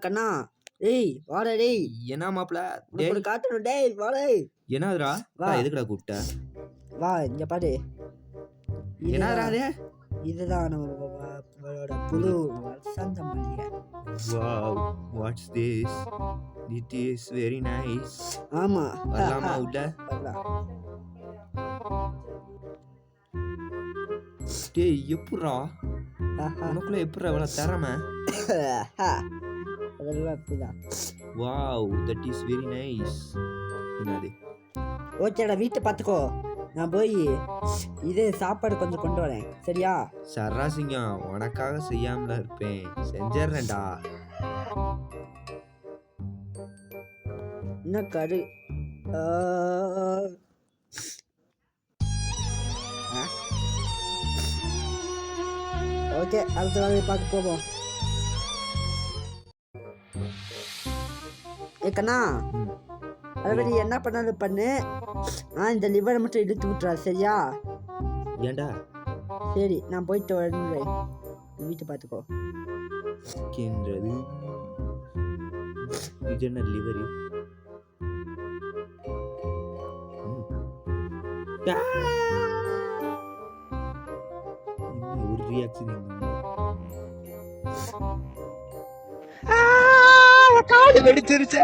கண்ணா டேய் வாடா டேய். என்ன மாப்ள? உனக்கு ஒரு காட்டணும் டேய் வாடா. என்னதுடா? வா. எதுக்குடா கூப்பிட்ட? வா இங்க பாரு. என்னடா அது? இதுதான் நம்மளோட புது வசந்த மளிகை. Wow, what's this? It is very nice. ஆமா. வரலாமா உள்ள? வரலாம். டேய் எப்புட்றா? உனக்குள்ள எப்புட்றா இவ்வளவு திறமை? அதெல்லாம் அப்படிதான். Wow, that is very nice. என்னது? ஓகேடா வீட்டை பார்த்துக்கோ. நான் போய் இது சாப்பாடு கொஞ்சம் கொண்டு வரேன் சரியா? சராசிங்கம் உனக்காக செய்யாமல இருப்பேன். செஞ்சிடறேன்டா. என்ன கரு ஓகே அடுத்த வேலையை பார்க்க போவோம். கண்ணா அதாவது நீ என்ன பண்ணாலும் பண்ணு. இந்த லிவரை மட்டும் இழுத்து விட்டுறா சரியா? ஏண்டா? சரி நான் போயிட்டு வரேன். வீட்டை பார்த்துக்கோ. இது என்ன லிவரி? ஒரு ரியாக்ஷன் காடு வெடிச்சிருச்சு.